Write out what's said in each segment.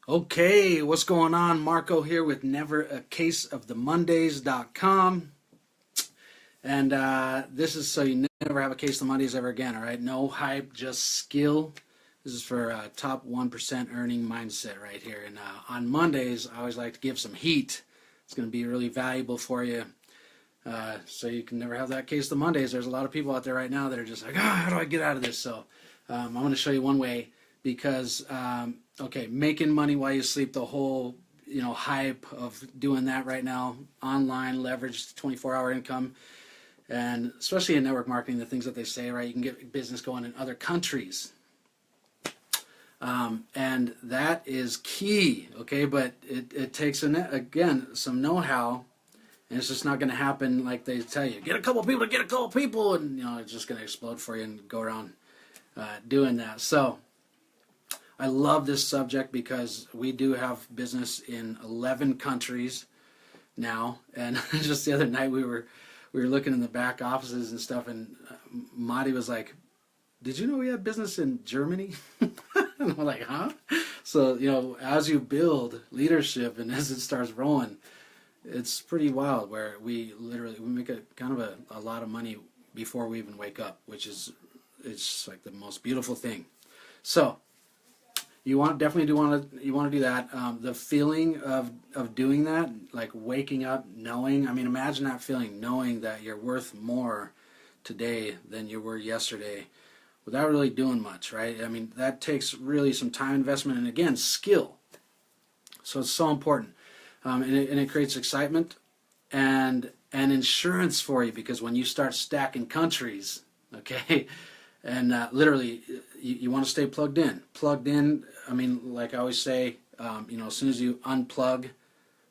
Okay, what's going on? Marco here with neveracaseofthemondays.com. And this is so you never have a case of Mondays ever again, all right? No hype, just skill. This is for top 1% earning mindset right here. And on Mondays, I always like to give some heat. It's going to be really valuable for you. So you can never have that case of Mondays. There's a lot of people out there right now that are just like, how do I get out of this? So I'm going to show you one way because, okay, making money while you sleep, the whole, hype of doing that right now, online, leveraged 24-hour income, and especially in network marketing, the things that they say, right? You can get business going in other countries. And that is key, okay? But it takes, again, some know-how. And it's just not going to happen like they tell you. Get a couple people to get a couple people, and it's just going to explode for you and go around doing that. So I love this subject because we do have business in 11 countries now. And just the other night we were looking in the back offices and stuff, and Madi was like, "Did you know we have business in Germany?" And I'm like, "Huh?" So as you build leadership and as it starts rolling, it's pretty wild where we make a kind of a lot of money before we even wake up, which is it's like the most beautiful thing. So you definitely want to do that. The feeling of doing that, like waking up knowing. I mean, imagine that feeling, knowing that you're worth more today than you were yesterday, without really doing much, right? I mean, that takes really some time investment and again skill. So it's so important. And it creates excitement and insurance for you, because when you start stacking countries, okay, and literally you want to stay plugged in. Plugged in, I mean, like I always say, as soon as you unplug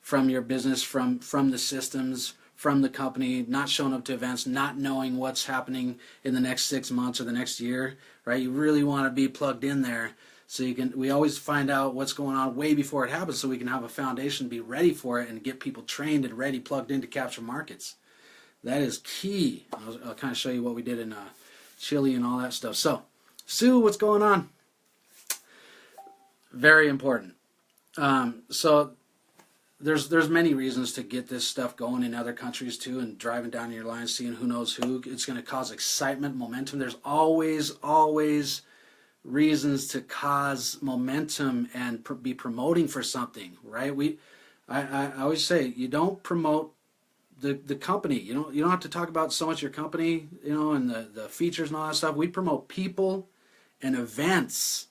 from your business, from the systems, from the company, not showing up to events, not knowing what's happening in the next 6 months or the next year, right? You really want to be plugged in there. So we always find out what's going on way before it happens, so we can have a foundation, be ready for it, and get people trained and ready, plugged in to capture markets. That is key. I'll kind of show you what we did in Chile and all that stuff. So, Sue, what's going on? Very important. So there's many reasons to get this stuff going in other countries too, and driving down your line, seeing who knows who. It's going to cause excitement, momentum. There's always reasons to cause momentum and be promoting for something, right? I always say, you don't promote the company. You don't have to talk about so much your company, and the features and all that stuff. We promote people and events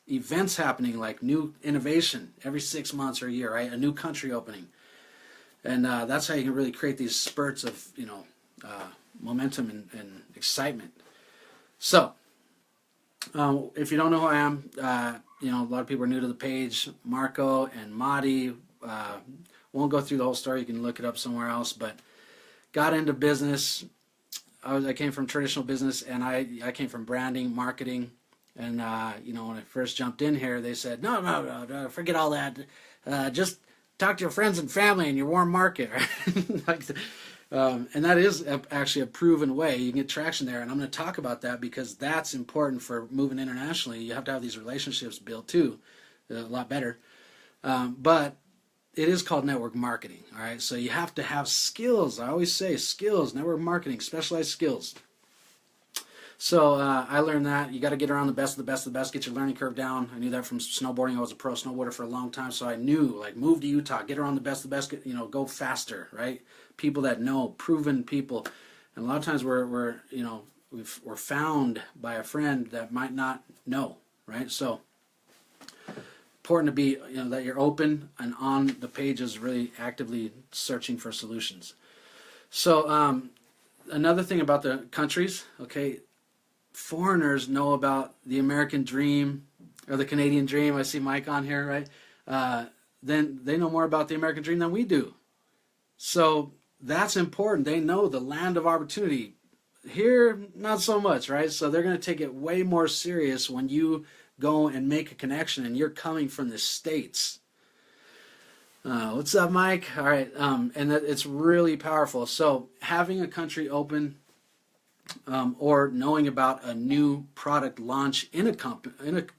happening, like new innovation every 6 months or a year, right? A new country opening, and that's how you can really create these spurts of momentum and excitement. So. If you don't know who I am, a lot of people are new to the page. Marco and Madi, won't go through the whole story. You can look it up somewhere else. But got into business. I came from traditional business, and I came from branding, marketing. And, when I first jumped in here, they said, no, forget all that. Just talk to your friends and family in your warm market. Right? And that is actually a proven way. You can get traction there, and I'm going to talk about that because that's important for moving internationally. You have to have these relationships built too, a lot better. But it is called network marketing, all right? So you have to have skills. I always say skills, network marketing, specialized skills. So I learned that you got to get around the best of the best of the best, get your learning curve down. I knew that from snowboarding. I was a pro snowboarder for a long time, so I knew, like, move to Utah, get around the best of the best, go faster, right? People that know, proven people. And a lot of times we're found by a friend that might not know, right? So important to be, that you're open and on the pages, really actively searching for solutions. So another thing about the countries, okay, foreigners know about the American dream or the Canadian dream. I see Mike on here, right? Then they know more about the American dream than we do. So that's important. They know the land of opportunity. Here, not so much, right? So they're going to take it way more serious when you go and make a connection and you're coming from the States. What's up, Mike? All right. And it's really powerful. So having a country open, or knowing about a new product launch in a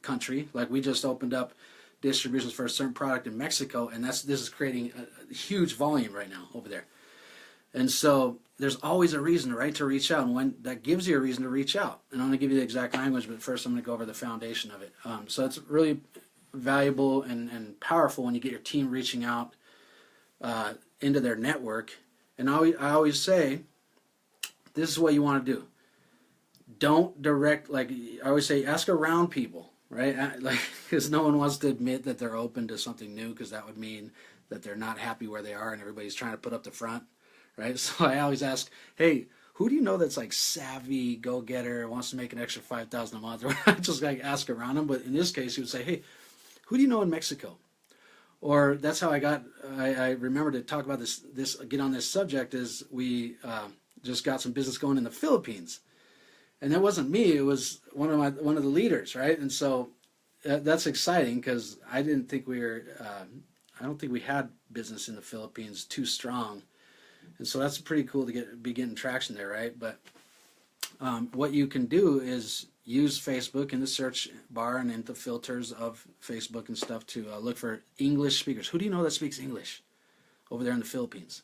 country, like we just opened up distributions for a certain product in Mexico, and this is creating a huge volume right now over there. And so there's always a reason, right, to reach out, and when that gives you a reason to reach out. And I'm going to give you the exact language, but first I'm going to go over the foundation of it. So it's really valuable and powerful when you get your team reaching out into their network. And I always say, this is what you want to do. Don't direct, like I always say, ask around people, right? Like, because no one wants to admit that they're open to something new, because that would mean that they're not happy where they are and everybody's trying to put up the front, right? So I always ask, hey, who do you know that's like savvy, go-getter, wants to make an extra $5,000 a month? Or I just like ask around them. But in this case, you would say, hey, who do you know in Mexico? Or that's how I remember to talk about this, get on this subject, is we just got some business going in the Philippines. And that wasn't me, it was one of the leaders, right? And so that's exciting, because I didn't think I don't think we had business in the Philippines too strong. And so that's pretty cool to be getting traction there, right? But what you can do is use Facebook in the search bar and in the filters of Facebook and stuff to look for English speakers. Who do you know that speaks English over there in the Philippines?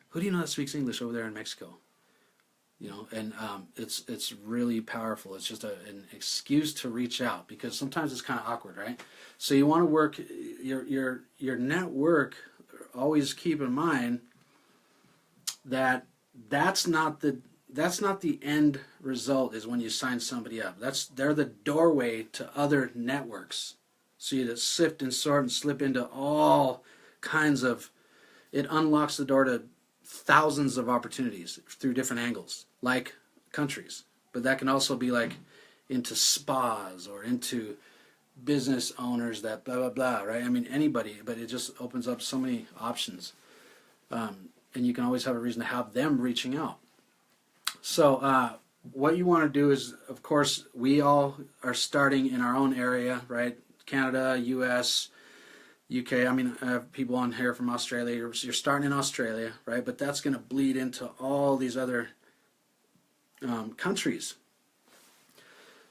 Who do you know that speaks English over there in Mexico? You know, and it's really powerful. It's just an excuse to reach out, because sometimes it's kind of awkward, right? So you want to work your network. Always keep in mind that that's not the end result. Is when you sign somebody up. They're the doorway to other networks. So you just sift and sort and slip into all kinds of. It unlocks the door to thousands of opportunities through different angles, like countries. But that can also be like into spas or into business owners that blah, blah, blah, right? I mean, anybody, but it just opens up so many options. And you can always have a reason to have them reaching out. So what you want to do is, of course, we all are starting in our own area, right? Canada, U.S., UK, I mean, I have people on here from Australia. You're starting in Australia, right? But that's going to bleed into all these other countries.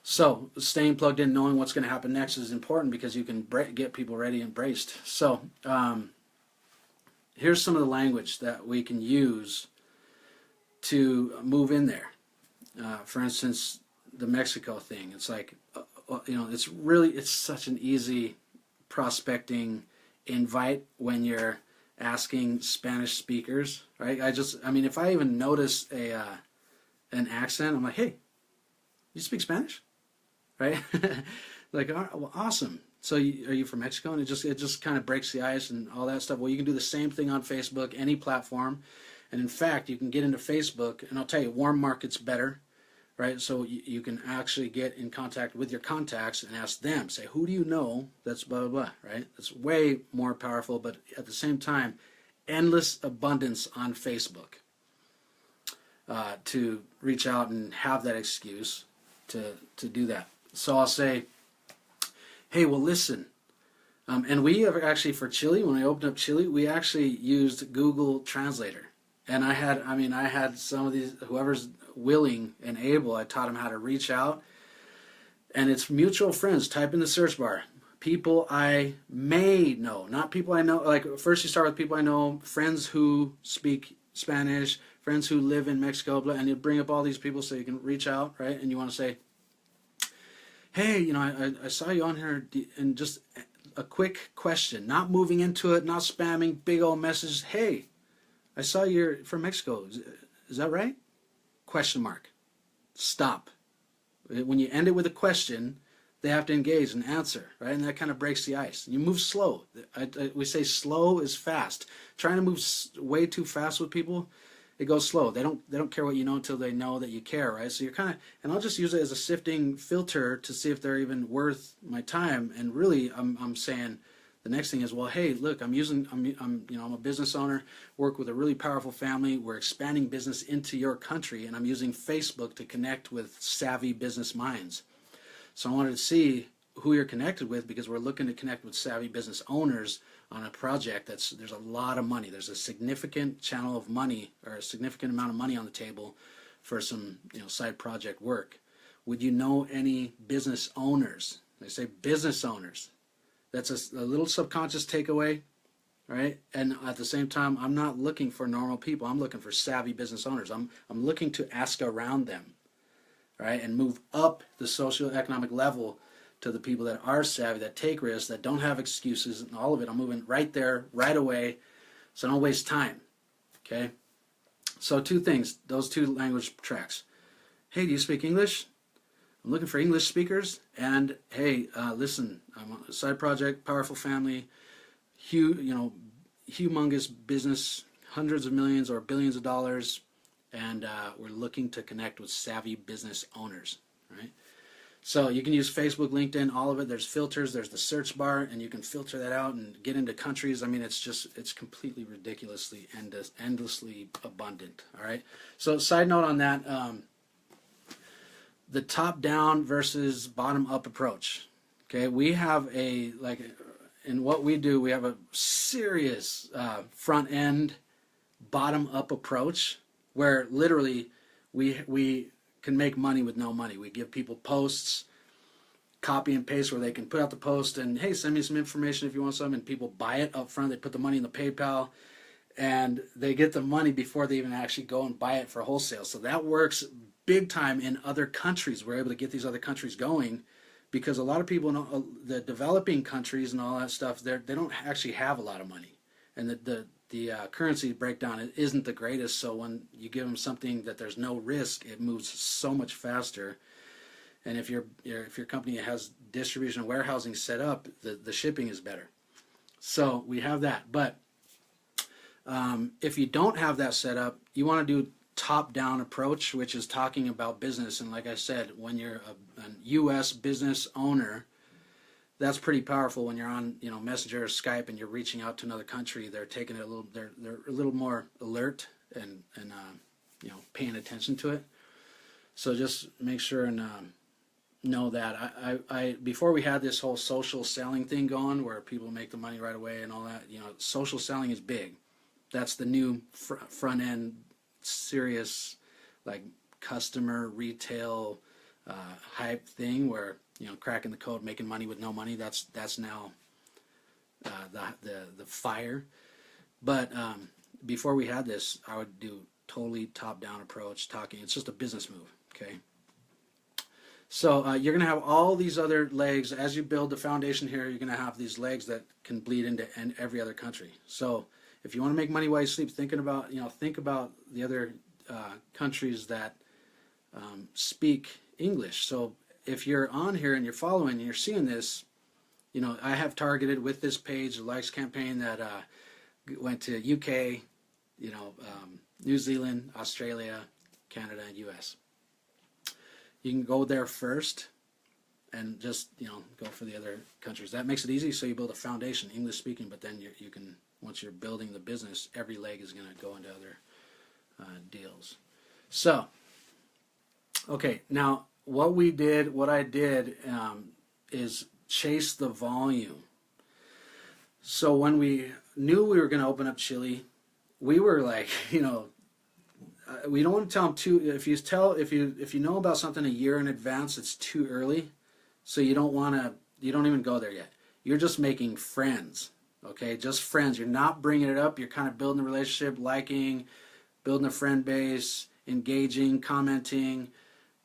So staying plugged in, knowing what's going to happen next is important, because you can get people ready and braced. So here's some of the language that we can use to move in there. For instance, the Mexico thing. It's like, it's such an easy prospecting invite when you're asking Spanish speakers, right? If I even notice an accent, I'm like, hey, you speak Spanish, right? Like, well, awesome. So are you from Mexico? And it just kind of breaks the ice and all that stuff. Well, you can do the same thing on Facebook, any platform, and in fact, you can get into Facebook, and I'll tell you, warm market's better. Right, so you can actually get in contact with your contacts and ask them, say, who do you know that's blah, blah, blah, right? It's way more powerful, but at the same time, endless abundance on Facebook to reach out and have that excuse to do that. So I'll say, hey, well, listen, and we have actually, for Chile, when I opened up Chile, we actually used Google Translator. And I had some of these, whoever's willing and able, I taught them how to reach out. And it's mutual friends. Type in the search bar. People I may know, not people I know. Like, first you start with people I know, friends who speak Spanish, friends who live in Mexico, blah, and you bring up all these people so you can reach out, right? And you want to say, hey, I saw you on here, and just a quick question, not moving into it, not spamming, big old messages. Hey, I saw you're from Mexico. Is that right? Question mark. Stop. When you end it with a question, they have to engage and answer, right? And that kind of breaks the ice. You move slow. We say slow is fast. Trying to move way too fast with people, it goes slow. They don't care what you know until they know that you care, right? So you're kind of, and I'll just use it as a sifting filter to see if they're even worth my time. And really, I'm saying, the next thing is, well, hey, look, I'm a business owner, work with a really powerful family. We're expanding business into your country, and I'm using Facebook to connect with savvy business minds. So I wanted to see who you're connected with, because we're looking to connect with savvy business owners on a project there's a lot of money. There's a significant channel of money, or a significant amount of money on the table for some side project work. Would you know any business owners? They say business owners That's a little subconscious takeaway, right? And at the same time, I'm not looking for normal people. I'm looking for savvy business owners. I'm looking to ask around them, right? And move up the socioeconomic level to the people that are savvy, that take risks, that don't have excuses, and all of it. I'm moving right there, right away, so don't waste time, okay? So two things, those two language tracks. Hey, do you speak English? I'm looking for English speakers. And hey, listen, I'm on a side project, powerful family, humongous business, hundreds of millions or billions of dollars, and we're looking to connect with savvy business owners, right? So you can use Facebook, LinkedIn, all of it. There's filters, there's the search bar, and you can filter that out and get into countries. I mean, it's completely ridiculously endlessly abundant, all right? So side note on that, the top-down versus bottom-up approach, okay? We have in what we do, we have a serious front-end, bottom-up approach where literally we can make money with no money. We give people posts, copy and paste where they can put out the post and, hey, send me some information if you want some, and people buy it up front. They put the money in the PayPal, and they get the money before they even actually go and buy it for wholesale. So that works big time in other countries. We're able to get these other countries going because a lot of people know the developing countries and all that stuff, they don't actually have a lot of money. And the currency breakdown isn't the greatest, so when you give them something that there's no risk, it moves so much faster. And if your company has distribution and warehousing set up, the shipping is better. So we have that. But if you don't have that set up, you want to do top-down approach, which is talking about business. And like I said, when you're an U.S. business owner, that's pretty powerful. When you're on, Messenger or Skype and you're reaching out to another country, they're taking it they're a little more alert and paying attention to it. So just make sure and know that. I before we had this whole social selling thing going, where people make the money right away and all that, social selling is big. That's the new front end, serious, like customer retail hype thing where. Cracking the code, making money with no money. That's now the fire. But before we had this, I would do totally top-down approach, talking. It's just a business move, okay? So you're going to have all these other legs. As you build the foundation here, you're going to have these legs that can bleed into every other country. So if you want to make money while you sleep, think about the other countries that speak English. So if you're on here and you're following and you're seeing this, I have targeted with this page, the likes campaign that went to UK, New Zealand, Australia, Canada, and US. You can go there first and just, go for the other countries. That makes it easy, so you build a foundation, English speaking, but then you can, once you're building the business, every leg is going to go into other deals. So, okay, now, what I did is chase the volume. So when we knew we were going to open up Chile, we were like, we don't want to tell them too. If you know about something a year in advance, it's too early. So you don't even go there yet. You're just making friends, okay? Just friends. You're not bringing it up. You're kind of building a relationship, liking, building a friend base, engaging, commenting.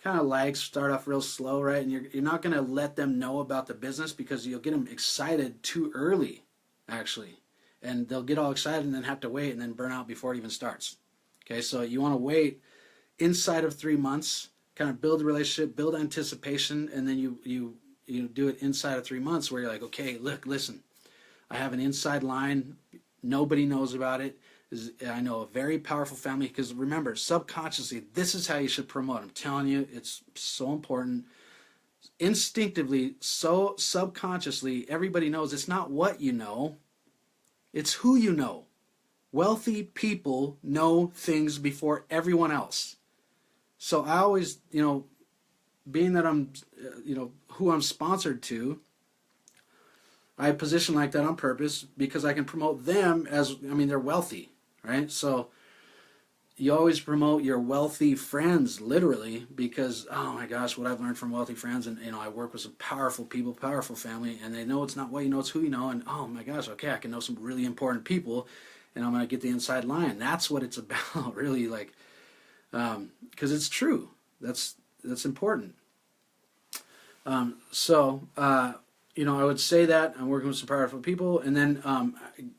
Kind of start off real slow, right? And you're not going to let them know about the business because you'll get them excited too early, actually. And they'll get all excited and then have to wait and then burn out before it even starts. Okay, so you want to wait inside of 3 months, kind of build a relationship, build anticipation, and then you do it inside of 3 months where you're like, okay, look, listen, I have an inside line. Nobody knows about it. I know a very powerful family, because remember, subconsciously, this is how you should promote. I'm telling you, it's so important. Instinctively, so subconsciously, everybody knows it's not what you know, it's who you know. Wealthy people know things before everyone else. So I always, being that I'm, who I'm sponsored to, I position like that on purpose because I can promote them as, they're wealthy. Right? So, you always promote your wealthy friends, literally, because, oh my gosh, what I've learned from wealthy friends, and I work with some powerful people, powerful family, and they know it's not what you know, it's who you know, and oh my gosh, okay, I can know some really important people, and I'm going to get the inside line. That's what it's about, really, like, because it's true. That's important. I would say that I'm working with some powerful people, and then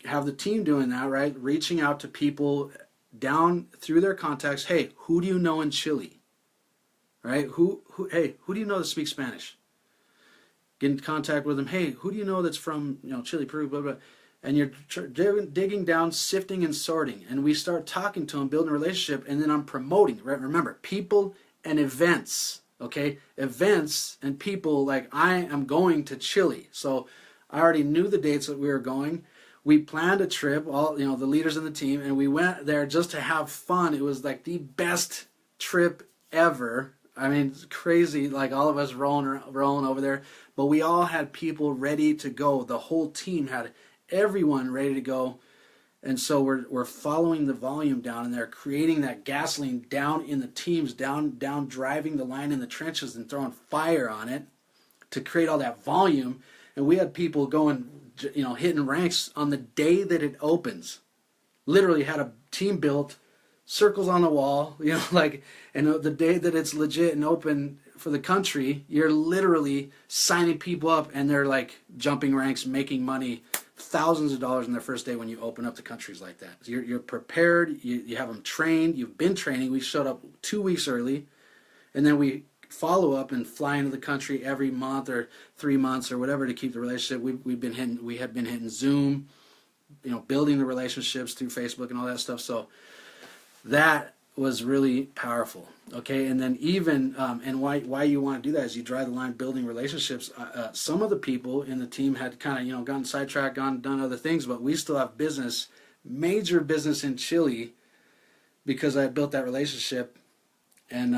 have the team doing that, right? Reaching out to people down through their contacts. Hey, who do you know in Chile? Right? Hey, who do you know that speaks Spanish? Get in contact with them. Hey, who do you know that's from Chile, Peru, blah blah. And you're digging down, sifting and sorting, and we start talking to them, building a relationship, and then I'm promoting. Right? Remember, people and events. Okay, events and people, like I am going to Chile, so I already knew the dates that we were going. We planned a trip, all the leaders in the team, and we went there just to have fun. It was like the best trip ever. I mean, it's crazy, like all of us rolling over there, but we all had people ready to go. The whole team had everyone ready to go. And so we're following the volume down, and they're creating that gasoline down in the teams, down driving the line in the trenches and throwing fire on it to create all that volume. And we had people going, hitting ranks on the day that it opens. Literally had a team built, circles on the wall, and the day that it's legit and open for the country, you're literally signing people up, and they're like jumping ranks, making money, thousands of dollars in their first day when you open up the countries like that. So you're prepared, you have them trained, you've been training. We showed up 2 weeks early, and then we follow up and fly into the country every month or 3 months or whatever to keep the relationship. We had been hitting Zoom, building the relationships through Facebook and all that stuff. So that was really powerful. Okay, and then even and why you want to do that is you drive the line building relationships. Some of the people in the team had kind of gotten sidetracked, done other things, but we still have business, major business in Chile, because I built that relationship, and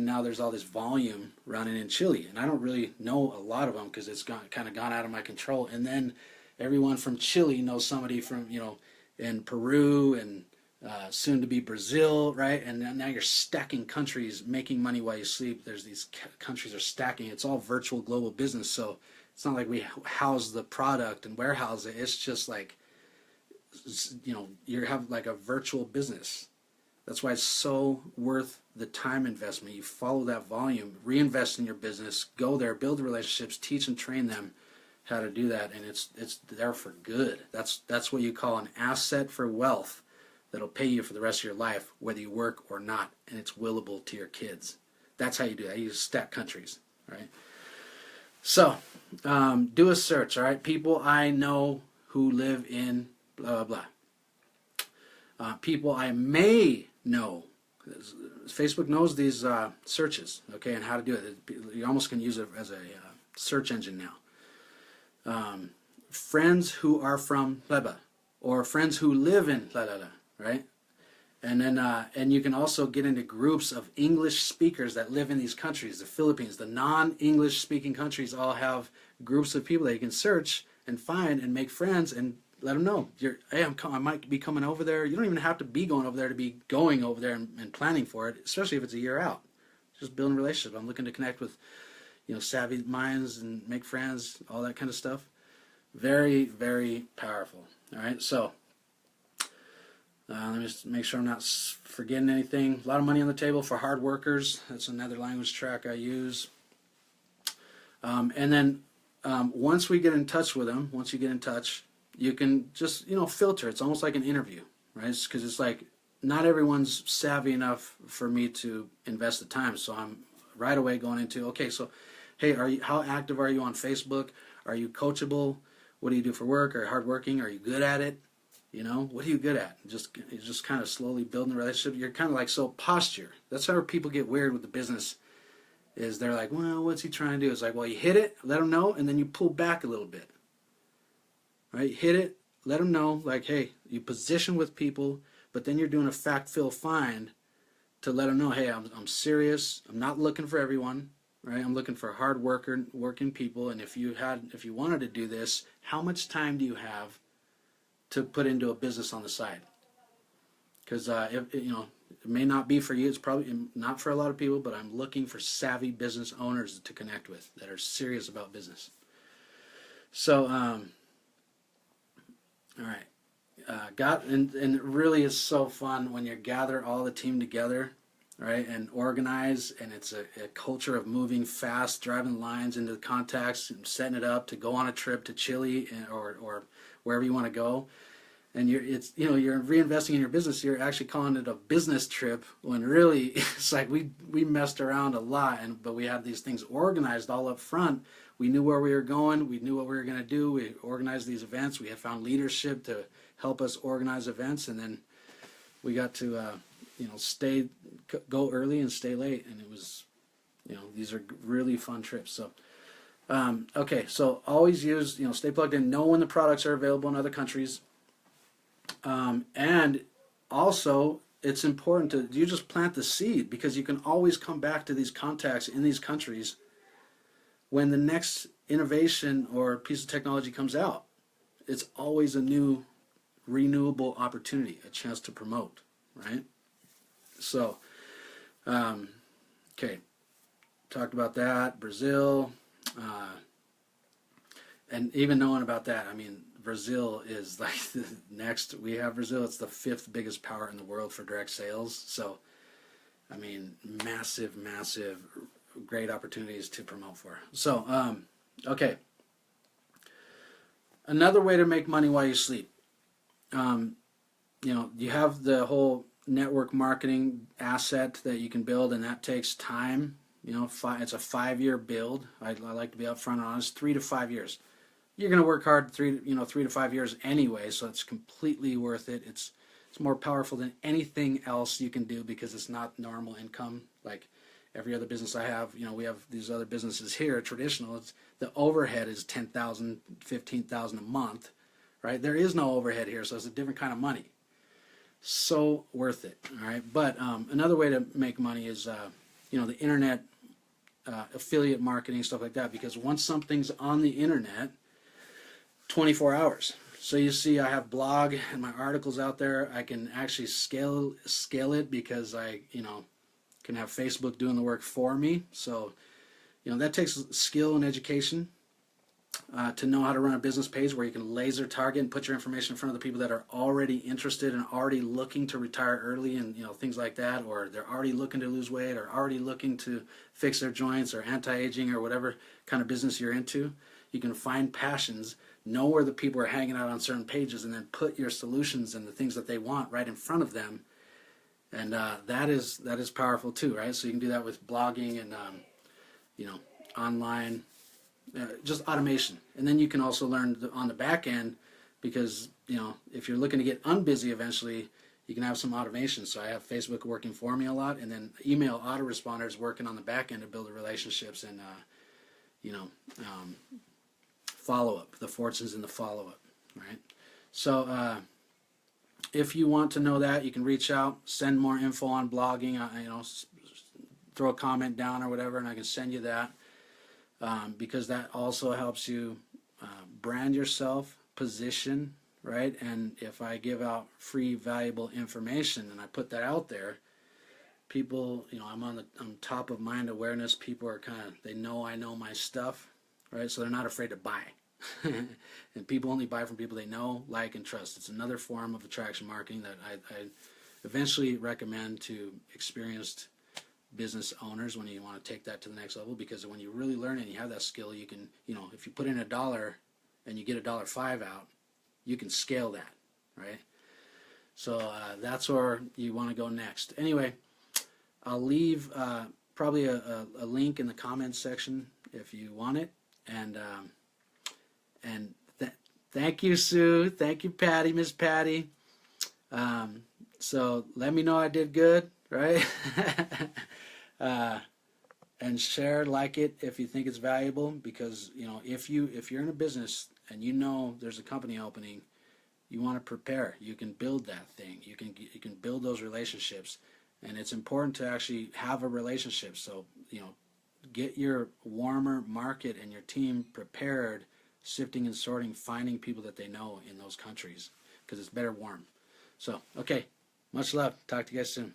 now there's all this volume running in Chile, and I don't really know a lot of them because it's kind of gone out of my control. And then everyone from Chile knows somebody from in Peru and soon to be Brazil, right? And now you're stacking countries, making money while you sleep. There's these countries are stacking. It's all virtual global business, so it's not like we house the product and warehouse it. It's just like you have like a virtual business. That's why it's so worth the time investment. You follow that volume, reinvest in your business, go there, build relationships, teach and train them how to do that, and it's there for good. That's what you call an asset for wealth that'll pay you for the rest of your life, whether you work or not, and it's willable to your kids. That's how you do that. You stack countries, right? So, do a search, all right? People I know who live in blah, blah, blah. People I may know. Facebook knows these searches, okay, and how to do it. You almost can use it as a search engine now. Friends who are from blah, blah, or friends who live in blah, blah, blah. Right? And then and you can also get into groups of English speakers that live in these countries. The Philippines, the non-English speaking countries all have groups of people that you can search and find and make friends and let them know. Hey, I might be coming over there. You don't even have to be going over there to be going over there and planning for it, especially if it's a year out. Just building relationships. I'm looking to connect with savvy minds and make friends, all that kind of stuff. Very, very powerful. All right, so let me just make sure I'm not forgetting anything. A lot of money on the table for hard workers. That's another language track I use. And then once we get in touch with them, once you get in touch, you can just filter. It's almost like an interview, right? Because it's like not everyone's savvy enough for me to invest the time. So I'm right away going into, okay, so hey, how active are you on Facebook? Are you coachable? What do you do for work? Are you hardworking? Are you good at it? What are you good at? Just kind of slowly building the relationship. You're kind of like, so posture. That's how people get weird with the business, is they're like, well, what's he trying to do? It's like, well, you hit it, let them know, and then you pull back a little bit. Right? Hit it, let them know, like, hey, you position with people, but then you're doing a fact-fill find to let them know, hey, I'm serious. I'm not looking for everyone. Right? I'm looking for hard working people, and if you wanted to do this, how much time do you have to put into a business on the side? Because It may not be for you. It's probably not for a lot of people, but I'm looking for savvy business owners to connect with that are serious about business. So, all right. And it really is so fun when you gather all the team together, right, and organize, and it's a culture of moving fast, driving lines into the contacts, and setting it up to go on a trip to Chile or wherever you want to go. And you're reinvesting in your business. You're actually calling it a business trip when really it's like we messed around a lot, but we had these things organized all up front. We knew where we were going. We knew what we were going to do. We organized these events. We had found leadership to help us organize events, and then we got to go early and stay late, and it was, these are really fun trips. So okay, so always use, stay plugged in, know when the products are available in other countries, and also it's important to you just plant the seed, because you can always come back to these contacts in these countries when the next innovation or piece of technology comes out. It's always a new renewable opportunity, a chance to promote, right? So, okay, talked about that, Brazil, and even knowing about that, I mean, Brazil is like the next, we have Brazil, it's the 5th biggest power in the world for direct sales. So, I mean, massive, great opportunities to promote for. So, okay. Another way to make money while you sleep. You have the whole network marketing asset that you can build, and that takes time. It's a 5-year build. I like to be upfront and honest. 3 to 5 years. You're going to work hard 3 to 5 years anyway, so it's completely worth it. It's more powerful than anything else you can do, because it's not normal income like every other business I have. We have these other businesses here, traditional. The overhead is $10,000, $15,000 a month, right? There is no overhead here, so it's a different kind of money. So worth it, all right? But another way to make money is, the internet, affiliate marketing, stuff like that, because once something's on the internet, 24 hours. So you see, I have blog and my articles out there. I can actually scale it, because I, can have Facebook doing the work for me. So, that takes skill and education to know how to run a business page where you can laser target and put your information in front of the people that are already interested and already looking to retire early, and things like that, or they're already looking to lose weight, or already looking to fix their joints, or anti-aging, or whatever kind of business you're into. You can find passions, know where the people are hanging out on certain pages, and then put your solutions and the things that they want right in front of them. And that is powerful too, right? So you can do that with blogging and online, just automation. And then you can also learn on the back end, because if you're looking to get unbusy eventually, you can have some automation. So I have Facebook working for me a lot, and then email autoresponders working on the back end to build the relationships and follow-up, the fortunes in the follow-up, right? So if you want to know that, you can reach out, send more info on blogging, throw a comment down or whatever, and I can send you that, because that also helps you brand yourself, position, right? And if I give out free, valuable information and I put that out there, people, I'm top of mind awareness. People are they know I know my stuff, right? So they're not afraid to buy. And people only buy from people they know, like, and trust. It's another form of attraction marketing that I eventually recommend to experienced business owners when you want to take that to the next level, because when you really learn it and you have that skill, you can, if you put in $1 and you get $1.05 out, you can scale that, right? So that's where you want to go next. Anyway, I'll leave probably a link in the comments section if you want it. And thank you, Sue. Thank you, Patty, Miss Patty. So let me know I did good, right? And share, like it if you think it's valuable, because if you're in a business and there's a company opening, you want to prepare. You can build that thing. You can build those relationships, and it's important to actually have a relationship. So get your warmer market and your team prepared, sifting and sorting, finding people that they know in those countries, because it's better warm. So, okay, much love. Talk to you guys soon.